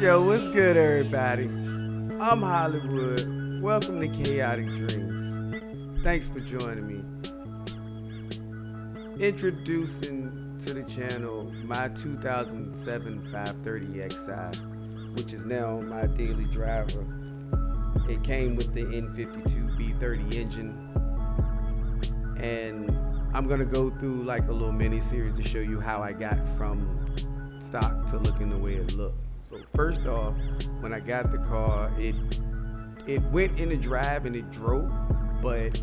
Yo, what's good, everybody? I'm Hollywood. Welcome to Chaotic Dreams. Thanks for joining me. Introducing to the channel my 2007 530xi, which is now my daily driver. It came with the N52 B30 engine, and I'm gonna go through like a little mini series to show you how I got from stock to looking the way it looked. So first off, when I got the car, it went in the drive and it drove, but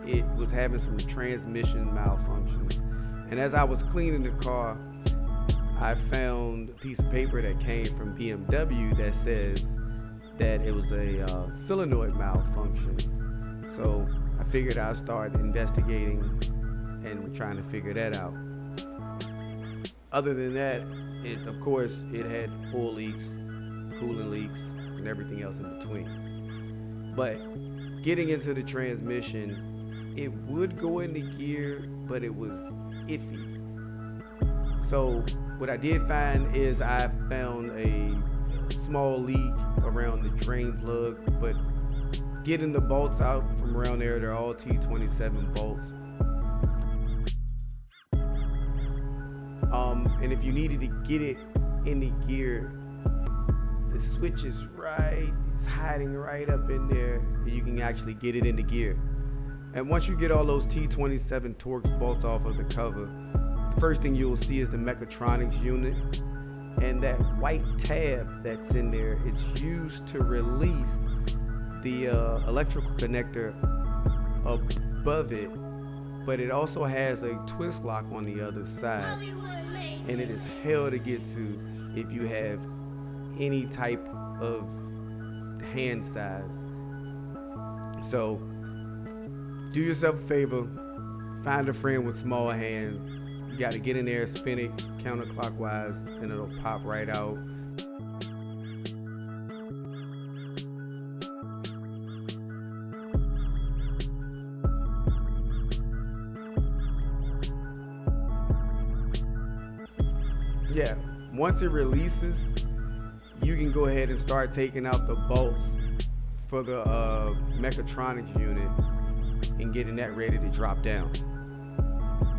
it was having some transmission malfunctions. And as I was cleaning the car, I found a piece of paper that came from BMW that says that it was a solenoid malfunction. So I figured I'd start investigating and trying to figure that out. Other than that, of course, it had oil leaks, coolant leaks, and everything else in between. But getting into the transmission, it would go into gear, but it was iffy. So what I did find is I found a small leak around the drain plug, but getting the bolts out from around there, they're all T27 bolts. And if you needed to get it in the gear, the switch is it's hiding right up in there, and you can actually get it into gear. And once you get all those T27 Torx bolts off of the cover, the first thing you'll see is the mechatronics unit, and that white tab that's in there, it's used to release the electrical connector above it, but it also has a twist lock on the other side, and it is hell to get to if you have any type of hand size. So do yourself a favor, find a friend with small hands. You got to get in there, spin it counterclockwise, and it'll pop right out. Yeah, once it releases, you can go ahead and start taking out the bolts for the mechatronics unit and getting that ready to drop down.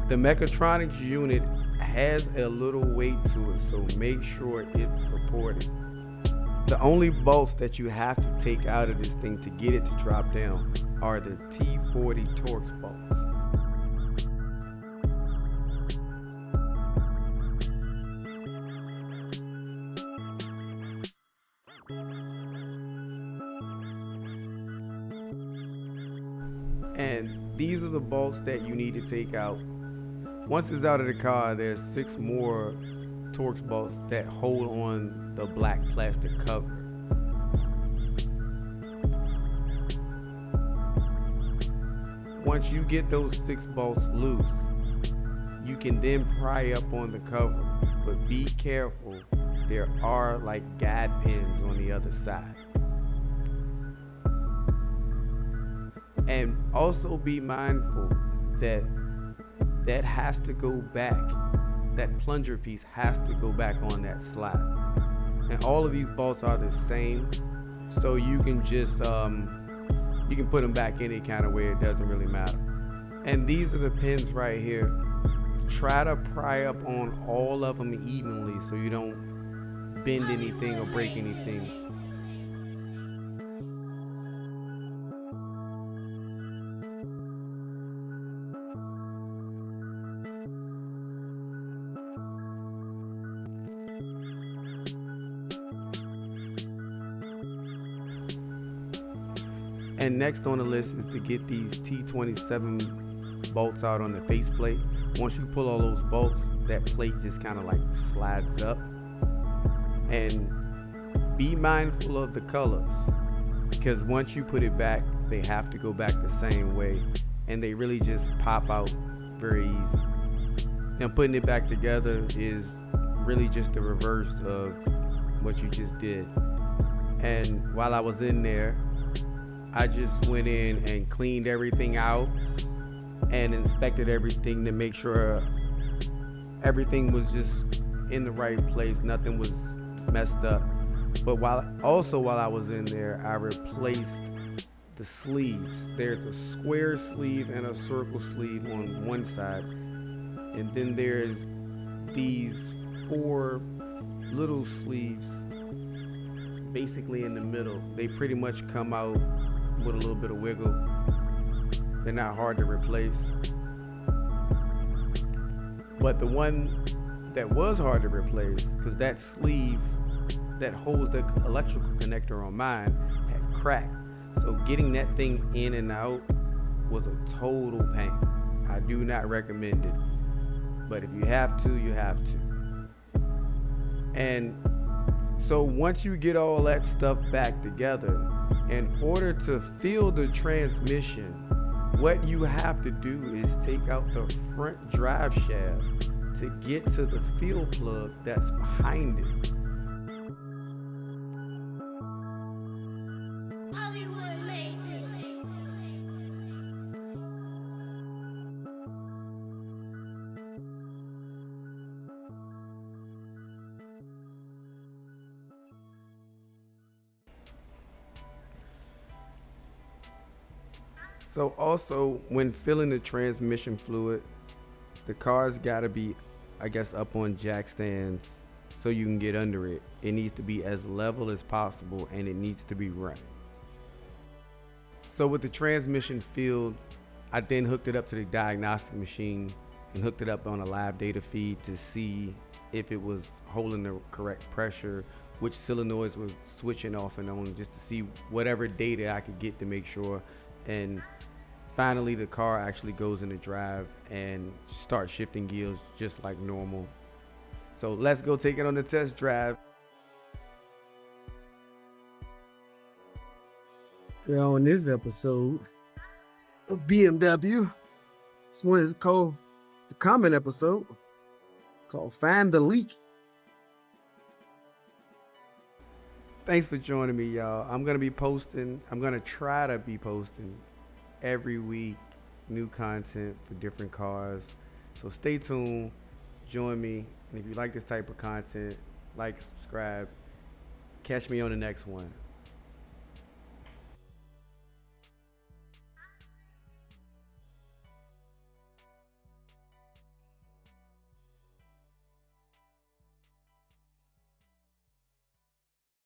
The mechatronics unit has a little weight to it, so make sure it's supported. The only bolts that you have to take out of this thing to get it to drop down are the T40 Torx bolts. And these are the bolts that you need to take out. Once it's out of the car, there's 6 more Torx bolts that hold on the black plastic cover. Once you get those 6 bolts loose, you can then pry up on the cover, but be careful, there are like guide pins on the other side. And also be mindful that that has to go back. That plunger piece has to go back on that slide. And all of these bolts are the same, so you can just you can put them back any kind of way. It doesn't really matter. And these are the pins right here. Try to pry up on all of them evenly so you don't bend anything or break anything. And next on the list is to get these T27 bolts out on the faceplate. Once you pull all those bolts, that plate just kind of like slides up. And be mindful of the colors, because once you put it back, they have to go back the same way, and they really just pop out very easy. Now putting it back together is really just the reverse of what you just did. And while I was in there, I just went in and cleaned everything out and inspected everything to make sure everything was just in the right place, nothing was messed up. But while I was in there, I replaced the sleeves. There's a square sleeve and a circle sleeve on one side, and then there's these four little sleeves basically in the middle. They pretty much come out with a little bit of wiggle. They're not hard to replace. But the one that was hard to replace, because that sleeve that holds the electrical connector on mine had cracked. So getting that thing in and out was a total pain. I do not recommend it. But if you have to, you have to. And so once you get all that stuff back together, in order to feel the transmission, what you have to do is take out the front drive shaft to get to the fuel plug that's behind it. So also, when filling the transmission fluid, the car's gotta be, I guess, up on jack stands so you can get under it. It needs to be as level as possible and it needs to be running. So with the transmission filled, I then hooked it up to the diagnostic machine and hooked it up on a live data feed to see if it was holding the correct pressure, which solenoids were switching off and on, just to see whatever data I could get to make sure. And finally the car actually goes into drive and starts shifting gears just like normal. So let's go take it on the test drive. Yeah, on this episode of BMW, this one is called, it's a common episode called Find the Leak. Thanks for joining me, y'all. I'm gonna try to be posting every week new content for different cars. So stay tuned, join me, and if you like this type of content, like, subscribe. Catch me on the next one.